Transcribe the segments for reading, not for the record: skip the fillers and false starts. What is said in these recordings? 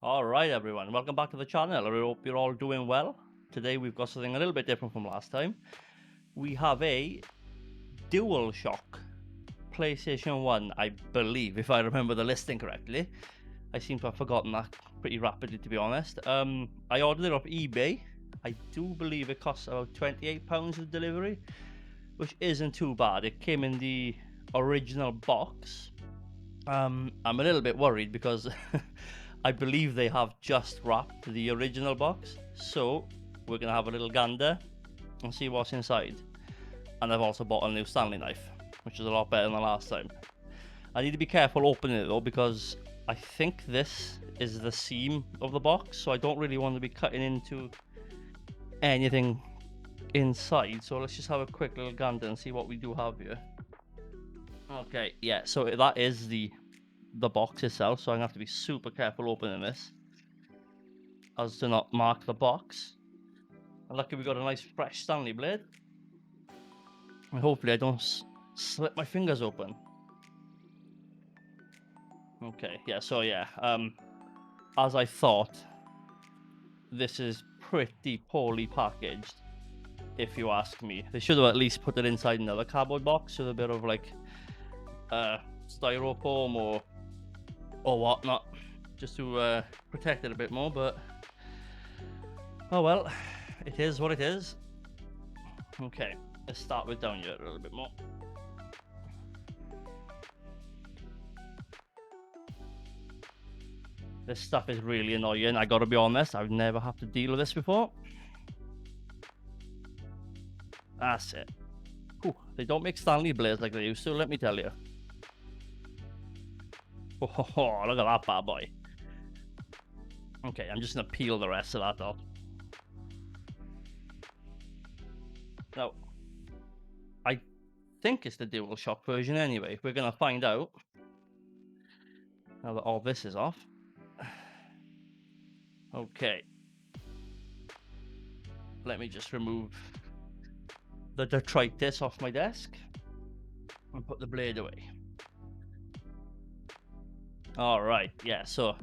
Alright everyone, welcome back to the channel. I hope you're all doing well. Today we've got something a little bit different from last time. We have a DualShock PlayStation 1, I believe, if I remember the listing correctly. I seem to have forgotten that pretty rapidly, to be honest. I ordered it off eBay. I do believe it costs about £28 of delivery, which isn't too bad. It came in the original box. I'm a little bit worried because I believe they have just wrapped the original box, so we're gonna have a little gander and see what's inside. And I've also bought a new Stanley knife, which is a lot better than the last time. I need to be careful opening it though, because I think this is the seam of the box, so I don't really want to be cutting into anything inside. So let's just have a quick little gander and see what we do have here. Okay, yeah, so that is the box itself, so I'm gonna have to be super careful opening this as to not mark the box. And lucky we got a nice fresh Stanley blade, and hopefully I don't slip my fingers open. Okay, yeah, so yeah, as I thought, this is pretty poorly packaged, if you ask me. They should have at least put it inside another cardboard box with a bit of like styrofoam or whatnot, just to protect it a bit more, but oh well, it is what it is. Okay, let's start with down here a little bit more. This stuff is really annoying, I gotta be honest. I've never had to deal with this before. That's it. Whew, they don't make Stanley blades like they used to, let me tell you. Oh, look at that bad boy. Okay, I'm just gonna peel the rest of that off. Now, I think it's the DualShock version anyway. We're gonna find out now that all this is off. Okay. Let me just remove the detritus off my desk and put the blade away. All right, yeah, so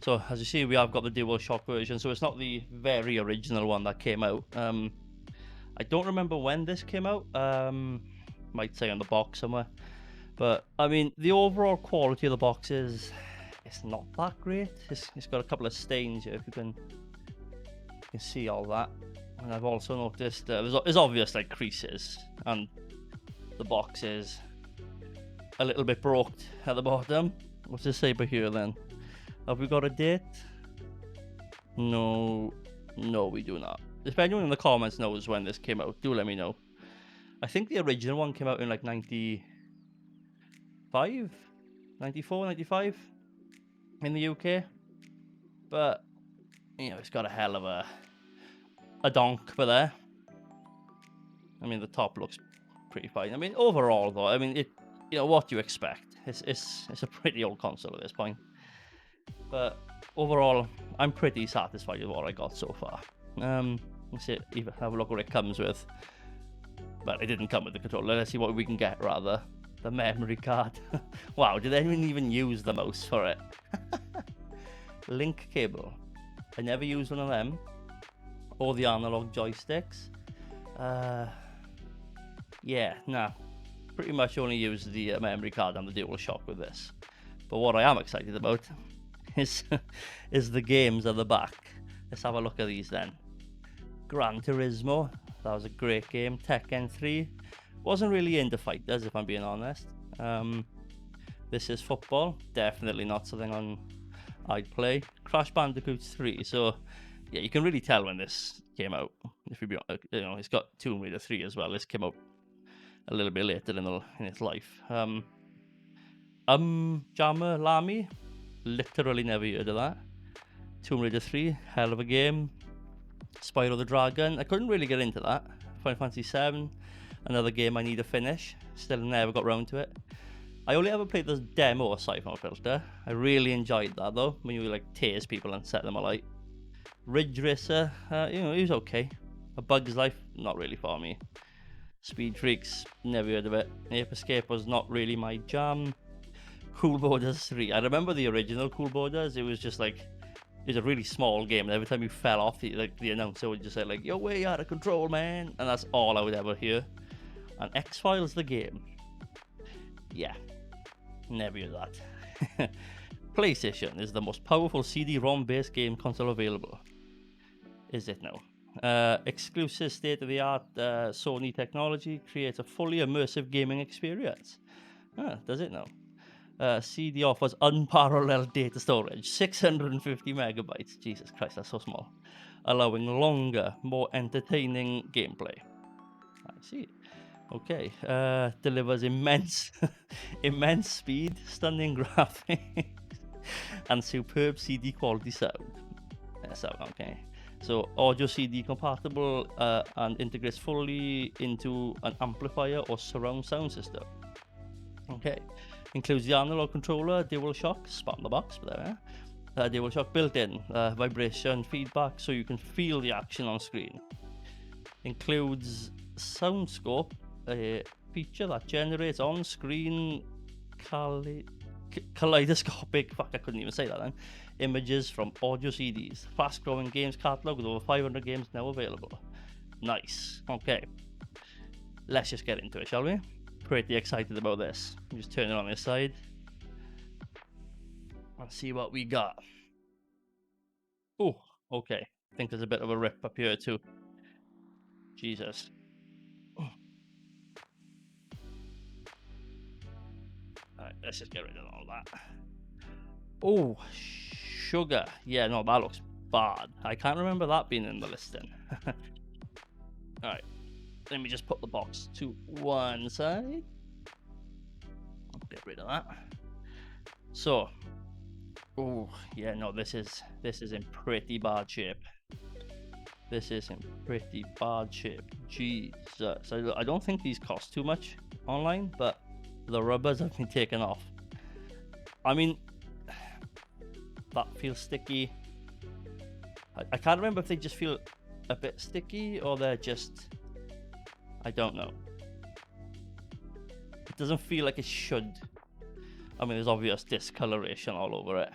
as you see, we have got the DualShock version, so it's not the very original one that came out. I don't remember when this came out, might say on the box somewhere, but I mean, the overall quality of the box is, it's not that great. It's got a couple of stains here, if you can see all that. And I've also noticed there's obvious like creases, and the box is a little bit broke at the bottom. What's this say here then? Have we got a date? No, we do not. If anyone in the comments knows when this came out, do let me know. I think the original one came out in like 95, 94, 95 in the UK. But, you know, it's got a hell of a donk for there. I mean, the top looks pretty fine. I mean, overall though, I mean, you know, what do you expect? It's a pretty old console at this point. But overall, I'm pretty satisfied with what I got so far. Let's see, even have a look what it comes with. But it didn't come with the controller. Let's see what we can get rather. The memory card. Wow, did anyone even use the mouse for it? Link cable. I never used one of them. Or the analog joysticks. Yeah, nah. Pretty much only use the memory card and the DualShock with this. But what I am excited about is the games at the back. Let's have a look at these then. Gran Turismo, that was a great game. Tekken 3, wasn't really into fighters if I'm being honest. This is football, definitely not something I'd play. Crash Bandicoot 3, so yeah, you can really tell when this came out. If you know, it's got Tomb Raider 3 as well. This came out a little bit later in its life. Jammer Lamy, literally never heard of that. Tomb Raider 3, hell of a game. Spyro the Dragon, I couldn't really get into that. Final Fantasy 7, another game I need to finish. Still never got round to it. I only ever played this demo of Siphon Filter. I really enjoyed that though, when you like tase people and set them alight. Ridge Racer, you know, it was okay. A Bug's Life, not really for me. Speed Freaks, never heard of it. Ape Escape was not really my jam. Cool Borders 3. I remember the original Cool Borders. It was just like It's a really small game, and every time you fell off, the announcer would just say like, "You're way out of control, man," and that's all I would ever hear. And X-Files the game, yeah, never hear that. PlayStation is the most powerful CD-ROM based game console available. Is it now? Exclusive state-of-the-art Sony technology creates a fully immersive gaming experience. Does it now? CD offers unparalleled data storage, 650 megabytes. Jesus Christ, that's so small. Allowing longer, more entertaining gameplay. I see. Okay. Delivers immense, immense speed, stunning graphics, and superb CD quality sound. Okay. So audio CD compatible and integrates fully into an amplifier or surround sound system. Okay. Includes the analog controller, DualShock, spot in the box, but there. DualShock built-in, vibration feedback, so you can feel the action on screen. Includes SoundScope, a feature that generates on-screen kaleidoscopic, fuck, I couldn't even say that then, images from audio CDs. Fast-growing games catalog with over 500 games now available. Nice. Okay. Let's just get into it, shall we? Pretty excited about this. Just turn it on this side. Let's see what we got. Oh, okay. I think there's a bit of a rip up here too. Jesus. Alright, let's just get rid of all that. Oh, sugar. Yeah, no, that looks bad. I can't remember that being in the listing. Alright, let me just put the box to one side. Get rid of that. So, oh yeah, no, this is in pretty bad shape. This is in pretty bad shape. Jesus, I don't think these cost too much online, but the rubbers have been taken off. I mean, that feels sticky. I can't remember if they just feel a bit sticky or they're just, I don't know. It doesn't feel like it should. I mean, there's obvious discoloration all over it.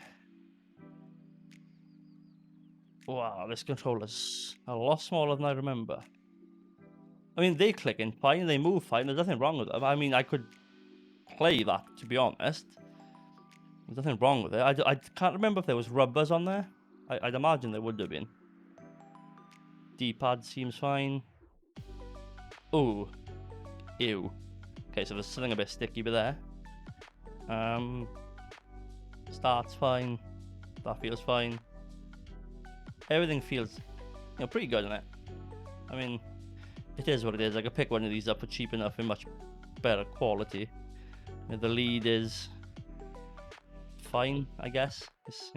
Wow, this controller's a lot smaller than I remember. I mean, they click in fine, they move fine, there's nothing wrong with them. I mean, I could play that, to be honest. There's nothing wrong with it. I can't remember if there was rubbers on there. I'd imagine there would have been. D-pad seems fine. Oh, ew. Okay, so there's something a bit sticky there. Starts fine. That feels fine. Everything feels, pretty good in it. I mean, it is what it is. I could pick one of these up for cheap enough in much better quality. The lead is fine, I guess. It's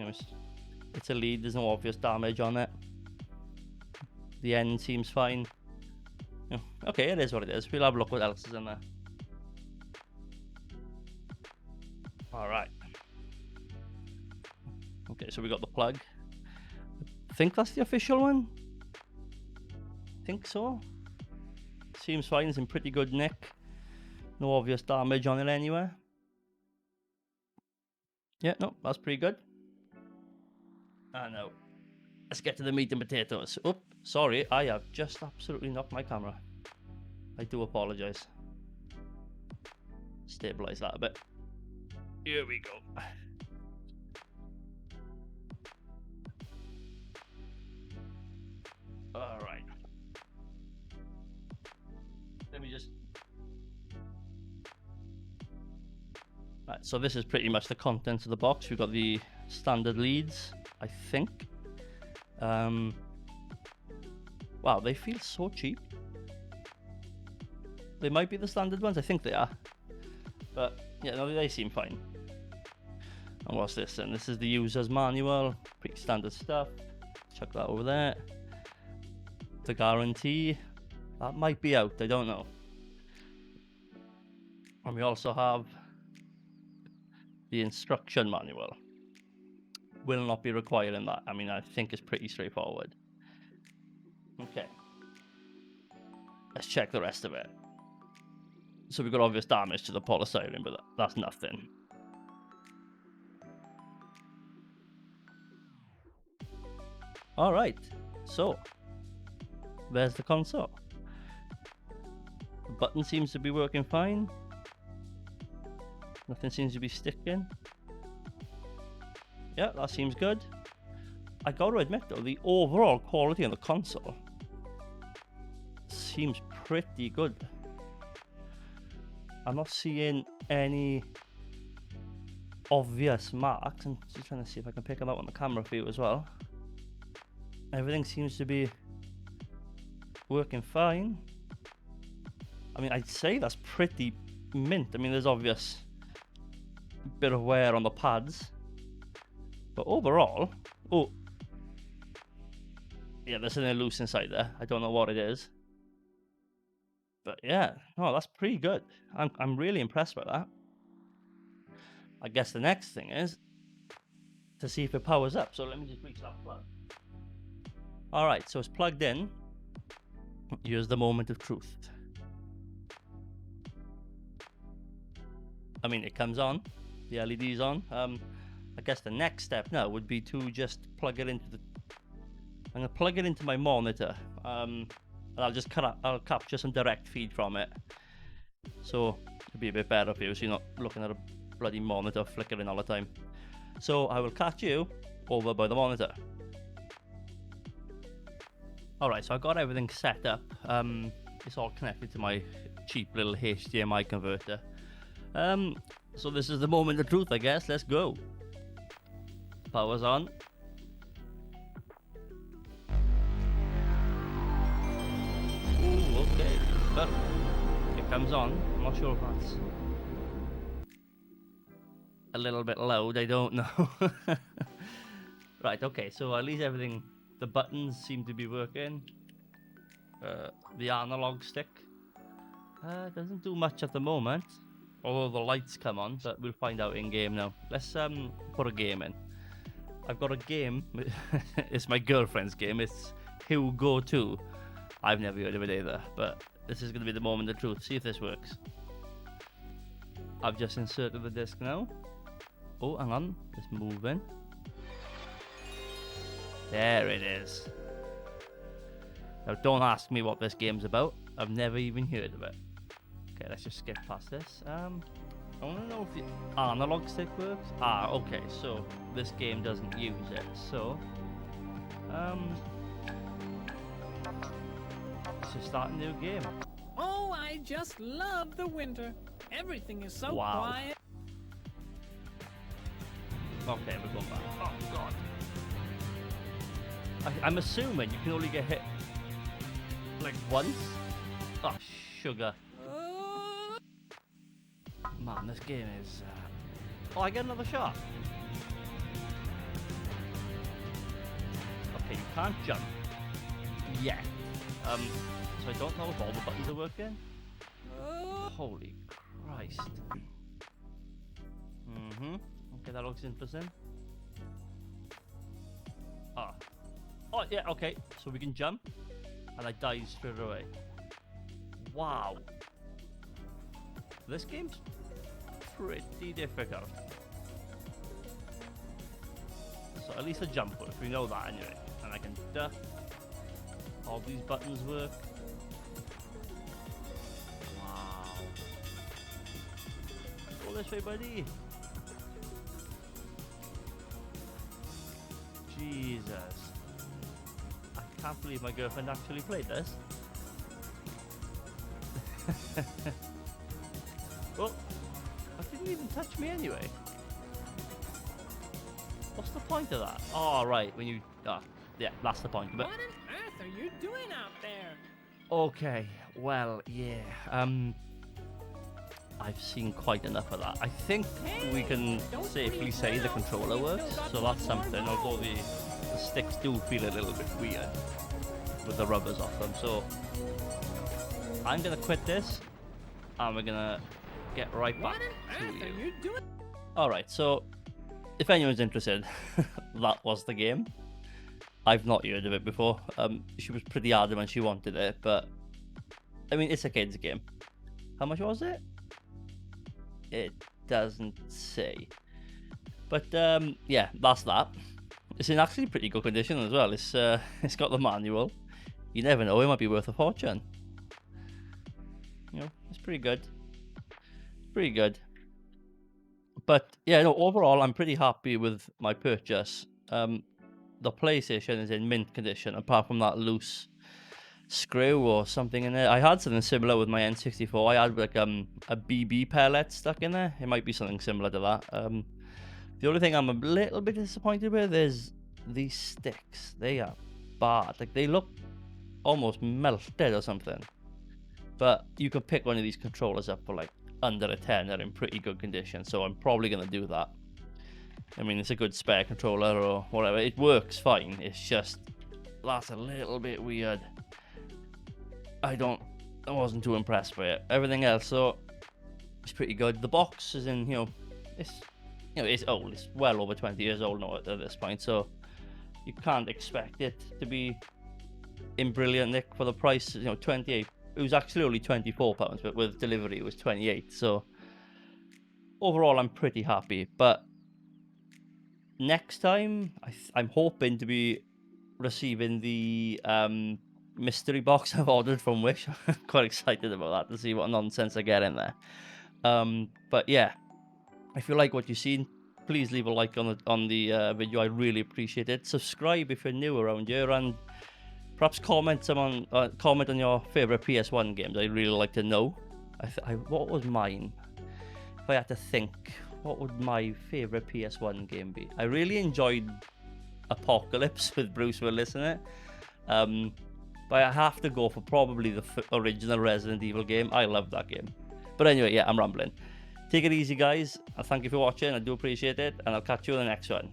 a lead. There's no obvious damage on it. The end seems fine. Okay, it is what it is. We'll have a look what else is in there. All right. Okay, so we got the plug. I think that's the official one. Think so. Seems fine. It's in pretty good nick. No obvious damage on it anywhere. Yeah, no, that's pretty good. I know. Let's get to the meat and potatoes. Oops, sorry, I have just absolutely knocked my camera. I do apologize. Stabilize that a bit. Here we go. All right. Let me just. Right, so this is pretty much the contents of the box. We've got the standard leads, I think. Wow, they feel so cheap. They might be the standard ones, I think they are. But yeah, no, they seem fine. And what's this then? This is the user's manual, pretty standard stuff. Chuck that over there. The guarantee, that might be out, I don't know. And we also have the instruction manual. Will not be required in that. I mean, I think it's pretty straightforward. Okay. Let's check the rest of it. So we've got obvious damage to the polystyrene, but that's nothing. All right, so there's the console. The button seems to be working fine. Nothing seems to be sticking. Yeah, that seems good. I gotta admit though, the overall quality on the console seems pretty good. I'm not seeing any obvious marks. I'm just trying to see if I can pick them up on the camera view as well. Everything seems to be working fine. I mean, I'd say that's pretty mint. I mean, there's obvious bit of wear on the pads, but overall, oh yeah, there's something loose inside there. I don't know what it is, but yeah, no, that's pretty good. I'm really impressed by that. I guess the next thing is to see if it powers up. So let me just reach that plug. All right, so it's plugged in. Here's the moment of truth. I mean, it comes on. The LED's on. I guess the next step now would be to just plug it into the. I'm gonna plug it into my monitor. And I'll capture some direct feed from it. So it'll be a bit better for you, so you're not looking at a bloody monitor flickering all the time. So I will catch you over by the monitor. Alright, so I got everything set up. It's all connected to my cheap little HDMI converter. So this is the moment of truth, I guess. Let's go. Power's on. Ooh, okay. But it comes on. I'm not sure if that's a little bit loud. I don't know. Right, okay. So at least everything, the buttons seem to be working. The analog stick doesn't do much at the moment. Although the lights come on, but we'll find out in game now. Let's put a game in. I've got a game. It's my girlfriend's game. It's Who Go To. I've never heard of it either, but this is going to be the moment of truth. See if this works. I've just inserted the disc now. Oh, hang on. It's moving. There it is. Now, don't ask me what this game's about. I've never even heard of it. Okay, let's just skip past this. I want to know if the analog stick works. Ah, okay, so this game doesn't use it. So, let's just start a new game. Oh, I just love the winter. Everything is so quiet. Okay, we're going back. Oh, God. I'm assuming you can only get hit, like, once? Oh, sugar. Man, this game is... Oh, I get another shot. Okay, you can't jump yet. So I don't know if all the buttons are working. Holy Christ. Okay, that looks interesting. Ah. Oh, yeah, okay. So we can jump. And I died straight away. Wow. This game's pretty difficult. So at least a jump works. We know that anyway. And I can duck. All these buttons work. Wow. Go this way, buddy. Jesus. I can't believe my girlfriend actually played this. Oh, that didn't even touch me anyway. What's the point of that? Oh, right, when you... yeah, that's the point of it. What on earth are you doing out there? Okay, well, yeah, I've seen quite enough of that. I think we can safely say the controller works, so that's something, although the sticks do feel a little bit weird with the rubbers off them. So I'm gonna quit this, and we're gonna get right back to you. Alright, so if anyone's interested, that was the game. I've not heard of it before. She was pretty adamant she wanted it, but I mean, it's a kid's game. How much was it? It doesn't say. But yeah, that's that. It's in actually pretty good condition as well. It's got the manual. You never know, it might be worth a fortune. You know, it's pretty good. Pretty good. But yeah, no, overall I'm pretty happy with my purchase. The PlayStation is in mint condition, apart from that loose screw or something in there. I had something similar with my N64. I had like a BB pellet stuck in there. It might be something similar to that. The only thing I'm a little bit disappointed with is these sticks. They are bad. Like, they look almost melted or something. But you can pick one of these controllers up for like under a 10. They're in pretty good condition, so I'm probably going to do that. I mean, it's a good spare controller or whatever. It works fine. It's just, that's a little bit weird. I wasn't too impressed by it. Everything else, so it's pretty good. The box is in, it's old. It's well over 20 years old now at this point, so you can't expect it to be in brilliant nick for the price. 28. It was actually only £24, but with delivery it was 28. So overall, I'm pretty happy. But next time, I'm hoping to be receiving the mystery box I've ordered from Wish. I'm quite excited about that, to see what nonsense I get in there. But yeah, if you like what you've seen, please leave a like on the video. I really appreciate it. Subscribe if you're new around here, and perhaps comment on your favorite PS1 games. I'd really like to know. What was mine? If I had to think, what would my favorite PS1 game be? I really enjoyed Apocalypse with Bruce Willis in it. But I have to go for probably the original Resident Evil game. I love that game. But anyway, yeah, I'm rambling. Take it easy, guys. And thank you for watching. I do appreciate it. And I'll catch you in the next one.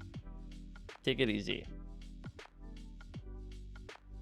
Take it easy.